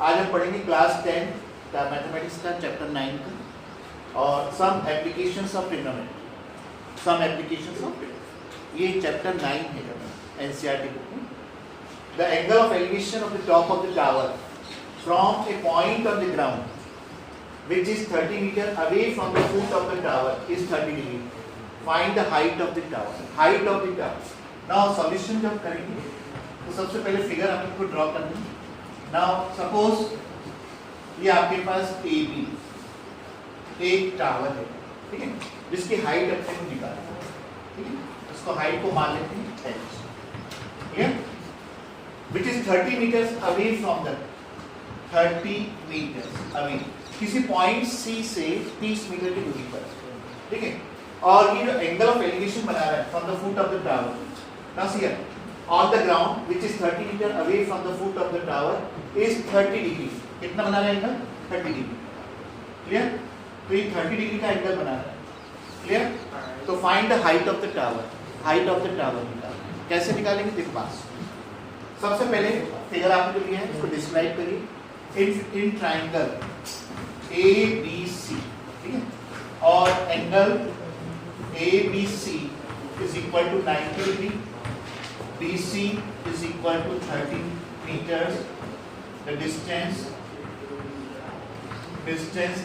आज हम पढ़ेंगे क्लास 10 का मैथमेटिक्स का चैप्टर 9 का और some applications of trigonometry. Some applications of trigonometry ये चैप्टर 9 है एनसीईआरटी बुक में। The angle of elevation of the top of the tower from a point on the ground which is 30 meter away from the foot of the tower is 30 degree. Find the height of the tower. Height of the tower. Now solution जब करेंगे तो सबसे पहले figure हम इसको draw कर देंगे. Now suppose ये आपके पास AB एक टावर है, ठीक है, जिसकी हाइट अपने को निकालना है, ठीक है. इसको हाइट को मान लेते हैं h, ठीक है, which is 30 meters away from the 30 meters away किसी पॉइंट C से 30 मीटर की दूरी पर, ठीक है. और ये जो एंगल ऑफ एलिवेशन बना रहा है from the foot of the tower, now see here on the ground which is 30 metre away from the foot of the tower is 30 degree. कितना बना रहा है एंगल? 30 डिग्री. क्लियर? तो ये 30 डिग्री का एंगल बना रहा है. क्लियर? तो find the height of the tower. Height of the tower निकालना. कैसे निकालेंगे? देखो पास सबसे पहले फिगर आपने जो लिया है इसको डिस्क्राइब करिए. इन ट्रायंगल ABC, ठीक है, और angle ABC is equal to 90 degree, BC is equal to 30 meters. The distance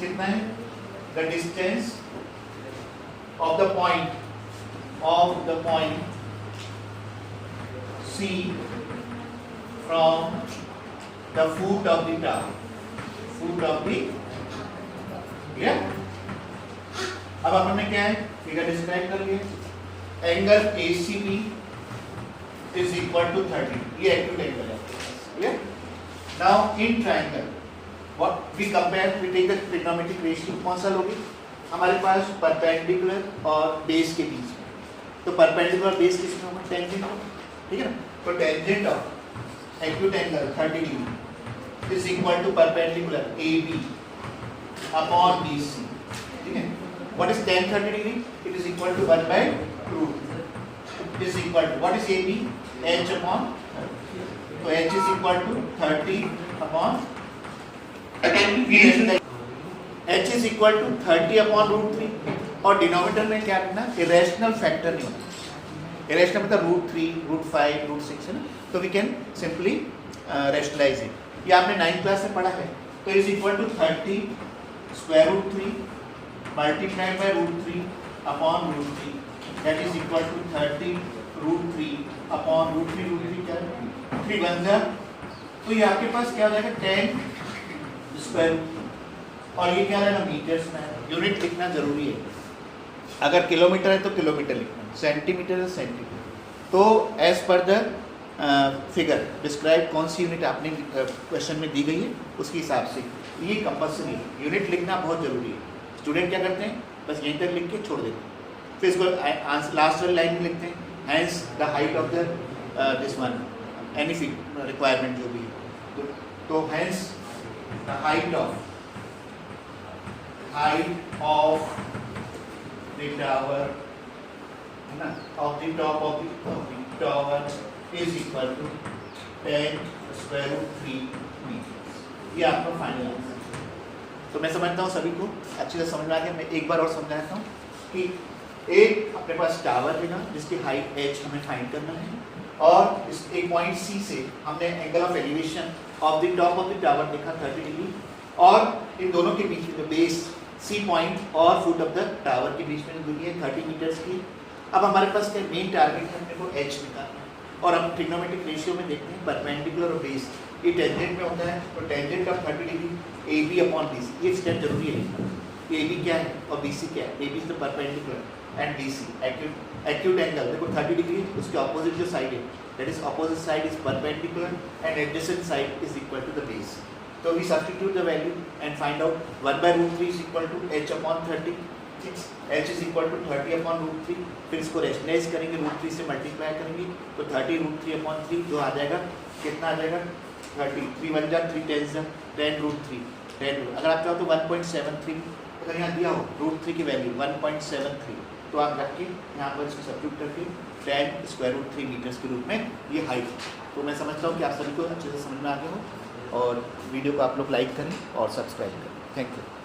कितना है? The distance of the point C from the foot of the tower. अब अपन ने क्या है फिगर डिस्क्राइब कर लिया. Angle ACB is equal to 30. ये acute angle है. Clear? Now in triangle what we compare, we take the trigonometric ratio. कौन सा लोगे? हमारे पास परपेंडिकुलर और बेस के बीच में. तो परपेंडिकुलर बेस किसमें होगा? टेंजेंट होगा, ठीक है ना. तो tangent of acute angle 30 degree is equal to perpendicular AB upon BC, ठीक है. What is tan 30 degree? It is equal to 1 by root. It is equal to what is AB? H upon 30. So H is equal to 30 upon H is equal to 30 upon root 3. और denominator में क्या रखना? Irrational factor नहीं होना. Irrational मतलब root 3, root 5, root 6 है ना. तो we can simply rationalise it. ये आपने 9th क्लास में पढ़ा है. तो is equal to 30 square root 3 multiplied by root 3 upon root 3, that is equal to 30 root 3 upon root 3 क्या है? 3 बन जाए. तो ये आपके पास क्या हो जाएगा? 10 स्क्वायर. और ये क्या रहेगा? मीटर्स में. यूनिट लिखना जरूरी है. अगर किलोमीटर है तो किलोमीटर लिखना, सेंटीमीटर है सेंटीमीटर. तो as per the figure describe कौन सी यूनिट आपने क्वेश्चन में दी गई है उसके हिसाब से ये कंपल्सरी है. यूनिट लिखना बहुत जरूरी है. स्टूडेंट क्या करते हैं? बस यहीं तक लिख के छोड़ देते हैं. फिर इसको लास्ट वाली लाइन में लिखते हैं hence the height of the this one any requirement जो भी है. तो hence the height of the tower है ना, of the top of the tower is equal to 10 square root 3 metres. ये आपका फाइनल आंसर. तो मैं समझता हूँ सभी को अच्छी तरह समझ में आ गया. मैं एक बार और समझाता हूँ कि एक अपने पास टावर है ना जिसकी हाइट h हमें फाइंड करना है. और इस एक पॉइंट C से हमने angle of elevation of the top of the tower देखा 30 डिग्री. और इन दोनों के बीच में बेस C पॉइंट और फुट ऑफ द टावर के बीच में दूरी है 30 मीटर्स की. अब हमारे पास क्या मेन टारगेट है? अपने को h निकालना है. और हम ट्रिग्नोमेट्रिक रेशियो में देखते हैं परपेंडिकुलर और बेस ये टेंजेंट में होता है. तो tangent of 30 degree AB upon BC. ये स्टेप जरूरी है लिखना. AB क्या है और BC क्या है? AB is the perpendicular and BC acute angle. देखो 30 डिग्री उसके ऑपोजिट जो साइड है that is opposite side is perpendicular and adjacent side is equal to the base. तो we substitute the value and find out 1 by root 3 is equal to H upon 30. H is equal to 30 upon root 3. फिर इसको rationalise करेंगे, root 3 से multiply करेंगे तो 30 root 3 upon 3 जो आ जाएगा कितना आ जाएगा? 30 3 1 जा 3 10 जा 10 रूट 3 10. अगर आप चाहो तो 1.73 अगर यहाँ दिया हो रूट 3 की वैल्यू 1.73 तो आप रख के यहाँ पर इसको सब्स्टिट्यूट करके 10 स्क्वायर रूट 3 मीटर्स के रूप में ये हाइट. तो मैं समझता हूँ कि आप सभी को अच्छे से समझ में आ गया हो. और वीडियो को आप लोग लाइक करें और सब्सक्राइब करें। Thank you.